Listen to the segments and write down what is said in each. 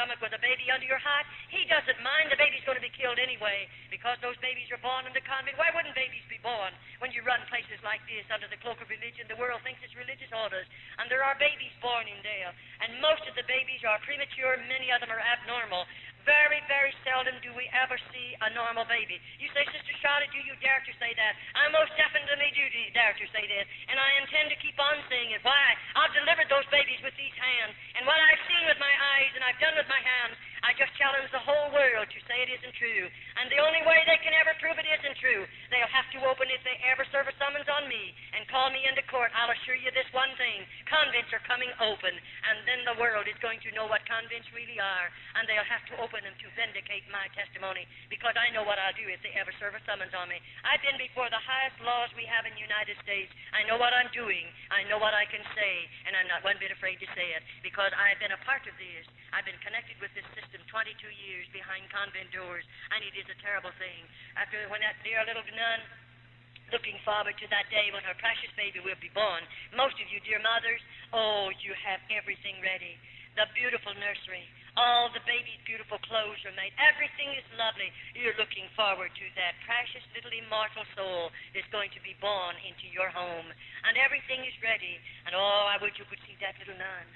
stomach with a baby under your heart, he doesn't mind. The baby's going to be killed anyway because those babies are born in the convent. Why wouldn't babies be born when you run places like this under the cloak of religion? The world thinks it's religious orders, and there are babies born in there, and most of the babies are premature. Many of them are abnormal. Very, very seldom do we ever see a normal baby. You say, Sister Charlotte, do you dare to say that? I most definitely do dare to say that, and I intend to keep on saying it. Why? I've delivered those babies with these hands, and what I've seen with my eyes and I've done with my hands, I just challenge the whole world to say it isn't true. And the only way they can ever prove it isn't true, they'll have to open, if they ever serve a summons on me and call me into court, I'll assure you this one thing: convents are coming open, and then the world is going to know what convents really are, and they'll have to open them to vindicate my testimony, because I know what I'll do if they ever serve a summons on me. I've been before the highest laws we have in the United States. I know what I'm doing. I know what I can say, and I'm not one bit afraid to say it, because I've been a part of this. I've been connected with this system 22 years behind convent doors, and it is a terrible thing. After when that dear little nun, looking forward to that day when her precious baby will be born. Most of you, dear mothers, oh, you have everything ready. The beautiful nursery, all the baby's beautiful clothes are made. Everything is lovely. You're looking forward to that precious little immortal soul that's going to be born into your home. And everything is ready. And oh, I wish you could see that little nun.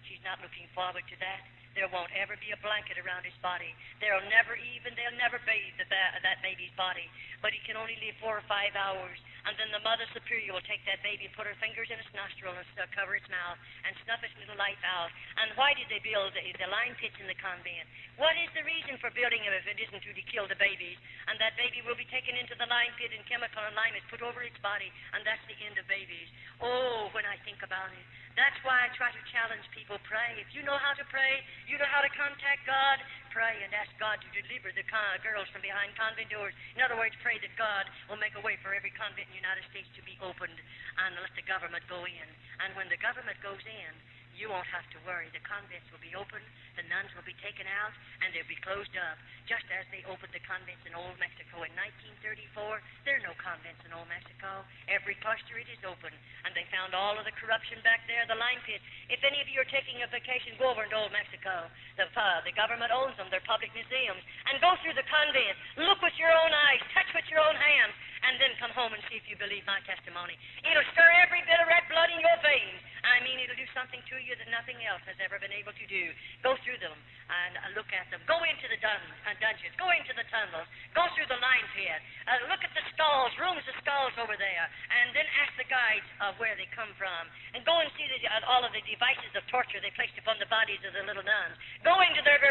She's not looking forward to that. There won't ever be a blanket around his body. They'll never bathe that baby's body. But he can only live 4 or 5 hours. And then the Mother Superior will take that baby and put her fingers in its nostril and cover its mouth and snuff its little life out. And why did they build the lime pits in the convent? What is the reason for building them if it isn't to kill the babies? And that baby will be taken into the lime pit, and chemical and lime is put over its body, and that's the end of babies. Oh, when I think about it, that's why I try to challenge people. Pray. If you know how to pray, you know how to contact God, pray and ask God to deliver the girls from behind convent doors. In other words, pray that God will make a way for every convent in the United States to be opened and let the government go in. And when the government goes in, you won't have to worry. The convents will be open, the nuns will be taken out, and they'll be closed up, just as they opened the convents in Old Mexico in 1934. There are no convents in Old Mexico. Every cluster, it is open, and they found all of the corruption back there, the lime pit. If any of you are taking a vacation, go over into Old Mexico. The government owns them. They're public museums. And go through the convent. Look with your own eyes. Touch with your own hands. And then come home and see if you believe my testimony. It'll stir every bit of red blood in your veins. I mean, it'll do something to you that nothing else has ever been able to do. Go through them and look at them. Go into the dungeons. Go into the tunnels. Go through the lime pit. Look at the stalls, rooms of stalls over there. And then ask the guides of where they come from. And go and see all of the devices of torture they placed upon the bodies of the little nuns. Go into their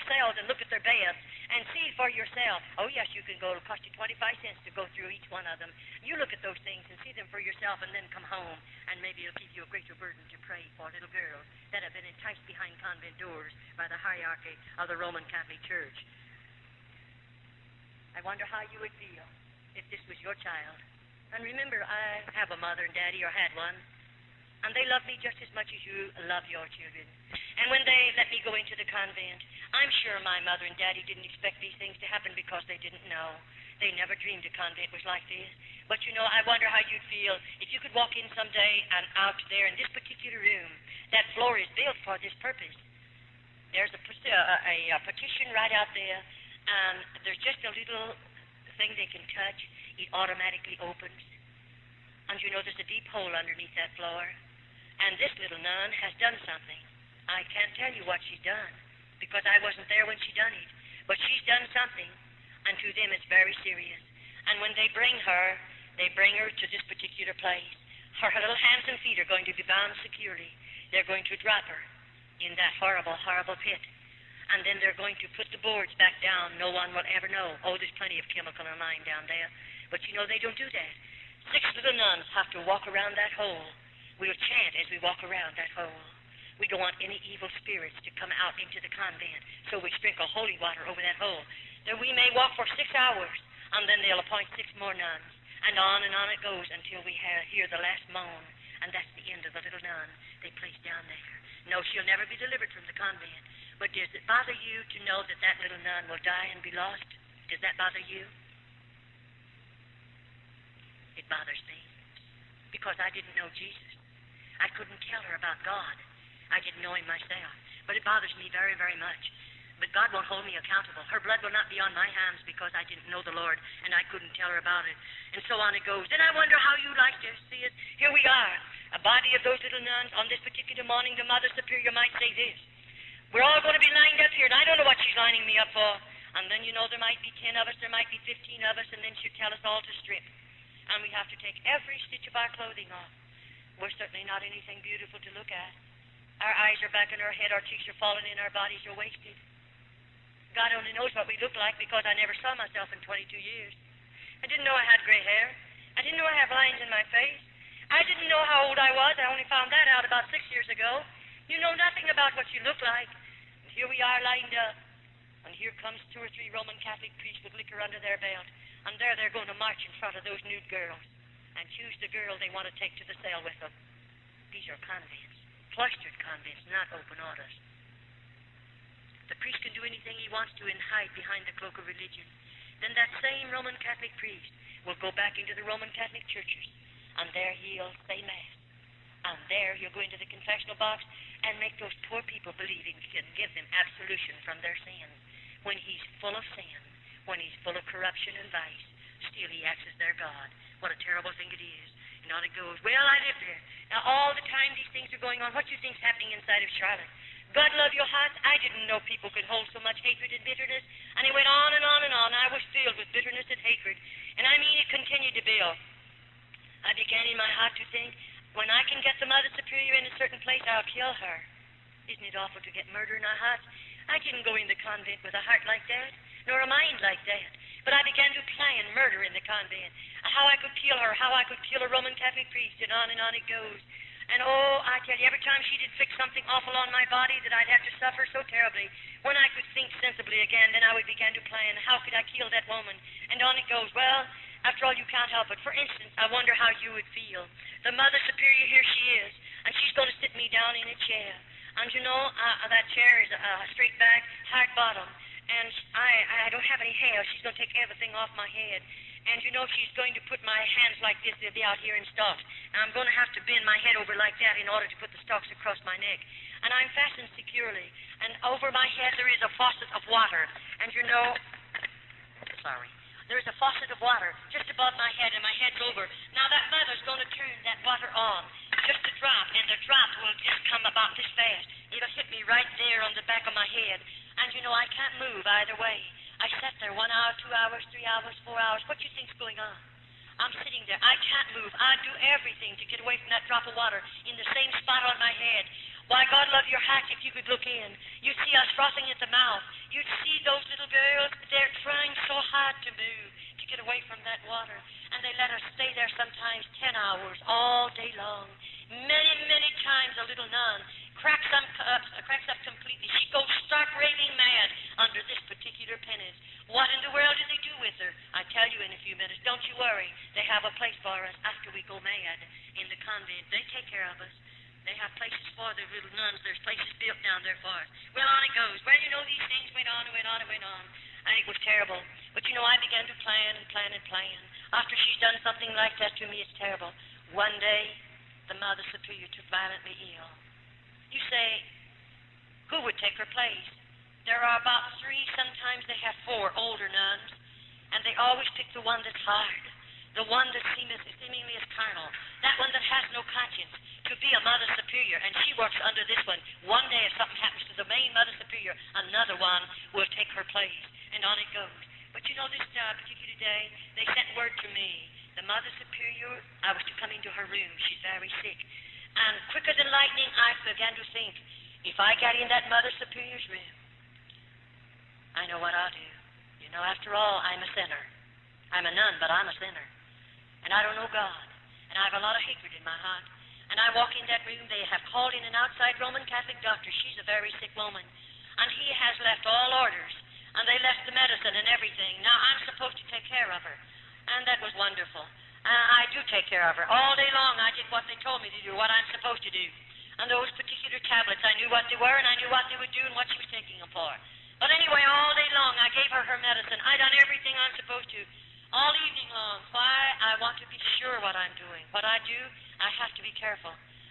cells and look at their beds and see for yourself. Oh, yes, you can go. It'll cost you 25 cents to go through each one of them. You look at those things and see them for yourself, and then come home, and maybe it'll give you a greater burden to pray for little girls that have been enticed behind convent doors by the hierarchy of the Roman Catholic Church. I wonder how you would feel if this was your child. And remember, I have a mother and daddy, or had one, and they love me just as much as you love your children. And when they let me go into the convent, I'm sure my mother and daddy didn't expect these things to happen because they didn't know. They never dreamed a convent was like this. But you know, I wonder how you'd feel if you could walk in someday and out there in this particular room. That floor is built for this purpose. There's a partition right out there, and there's just a little thing they can touch. It automatically opens. And you know, there's a deep hole underneath that floor. And this little nun has done something. I can't tell you what she's done, because I wasn't there when she done it. But she's done something, and to them it's very serious. And when they bring her to this particular place. Her little hands and feet are going to be bound securely. They're going to drop her in that horrible, horrible pit. And then they're going to put the boards back down. No one will ever know. Oh, there's plenty of chemical and lime down there. But you know, they don't do that. 6 little nuns have to walk around that hole. We'll chant as we walk around that hole. We don't want any evil spirits to come out into the convent, so we sprinkle holy water over that hole. Then we may walk for 6 hours, and then they'll appoint 6 more nuns. And on it goes until we hear the last moan, and that's the end of the little nun they placed down there. No, she'll never be delivered from the convent. But does it bother you to know that that little nun will die and be lost? Does that bother you? It bothers me, because I didn't know Jesus. I couldn't tell her about God. I didn't know him myself. But it bothers me very, very much. But God won't hold me accountable. Her blood will not be on my hands because I didn't know the Lord and I couldn't tell her about it. And so on it goes. Then I wonder how you like to see it. Here we are, a body of those little nuns. On this particular morning, the Mother Superior might say this. We're all going to be lined up here, and I don't know what she's lining me up for. And then, there might be 10 of us, there might be 15 of us, and then she'll tell us all to strip. And we have to take every stitch of our clothing off. We're certainly not anything beautiful to look at. Our eyes are back in our head, our cheeks are falling in, our bodies are wasted. God only knows what we look like because I never saw myself in 22 years. I didn't know I had gray hair. I didn't know I had lines in my face. I didn't know how old I was. I only found that out about 6 years ago. You know nothing about what you look like. And here we are lined up. And here comes 2 or 3 Roman Catholic priests with liquor under their belt. And there they're going to march in front of those nude girls and choose the girl they want to take to the cell with them. These are convents, cloistered convents, not open orders. The priest can do anything he wants to and hide behind the cloak of religion. Then that same Roman Catholic priest will go back into the Roman Catholic churches, and there he'll say Mass. And there he'll go into the confessional box and make those poor people believe he can give them absolution from their sins. When he's full of sin, when he's full of corruption and vice, still he acts as their God. What a terrible thing it is. And on it goes. Well, I live there. Now, all the time these things are going on, what do you think's happening inside of Charlotte? God love your hearts. I didn't know people could hold so much hatred and bitterness. And it went on and on and on. I was filled with bitterness and hatred. And I mean, it continued to build. I began in my heart to think, when I can get the Mother Superior in a certain place, I'll kill her. Isn't it awful to get murder in our hearts? I didn't go in the convent with a heart like that, nor a mind like that. But I began to plan murder in the convent. How I could kill her, how I could kill a Roman Catholic priest, and on it goes. And oh, I tell you, every time she did fix something awful on my body that I'd have to suffer so terribly, when I could think sensibly again, then I would begin to plan, how could I kill that woman? And on it goes. Well, after all, you can't help it. For instance, I wonder how you would feel. The Mother Superior, here she is, and she's going to sit me down in a chair. And that chair is straight back, hard bottom. And I don't have any hair. She's going to take everything off my head. And she's going to put my hands like this. They'll be out here in stalks. And I'm going to have to bend my head over like that in order to put the stalks across my neck. And I'm fastened securely. And over my head there is a faucet of water. And there is a faucet of water just above my head, and my head's over. Now that mother's going to turn that water on, just a drop, and the drop will just come about this fast. It'll hit me right there on the back of my head. And I can't move either way. I sat there 1 hour, 2 hours, 3 hours, 4 hours. What do you think's going on? I'm sitting there. I can't move. I do everything to get away from that drop of water in the same spot on my head. Why, God love your heart, if you could look in. You'd see us frothing at the mouth. You'd see those little girls. They're trying so hard to move, to get away from that water. And they let us stay there sometimes 10 hours, all day long. Many, many times a little nun cracks up completely. She goes stark raving mad under this particular penance. What in the world do they do with her? I tell you in a few minutes. Don't you worry. They have a place for us after we go mad in the convent. They take care of us. They have places for the little nuns. There's places built down there for us. Well, on it goes. Well, these things went on and went on and went on. And it was terrible. But, I began to plan and plan and plan. After she's done something like that to me, it's terrible. One day, the Mother Superior took violently ill. You say, who would take her place? There are about 3, sometimes they have 4 older nuns, and they always pick the one that's hard, the one that seemingly is carnal, that one that has no conscience, to be a Mother Superior, and she works under this one. One day, if something happens to the main Mother Superior, another one will take her place, and on it goes. But this particular day, they sent word to me. The Mother Superior, I was to come into her room. She's very sick. And quicker than lightning, I began to think, if I got in that Mother Superior's room, I know what I'll do. After all, I'm a sinner. I'm a nun, but I'm a sinner. And I don't know God. And I have a lot of hatred in my heart. And I walk in that room. They have called in an outside Roman Catholic doctor. She's a very sick woman. And he has left all orders. And they left the medicine and everything. Now, I'm supposed to take care of her. And that was wonderful. I do take care of her. All day long, I did what they told me to do, what I'm supposed to do. And those particular tablets, I knew what they were, and I knew what they would do and what she was taking them for. But anyway, all day long, I gave her her medicine. I done everything I'm supposed to. All evening long. Why? I want to be sure what I'm doing. What I do, I have to be careful.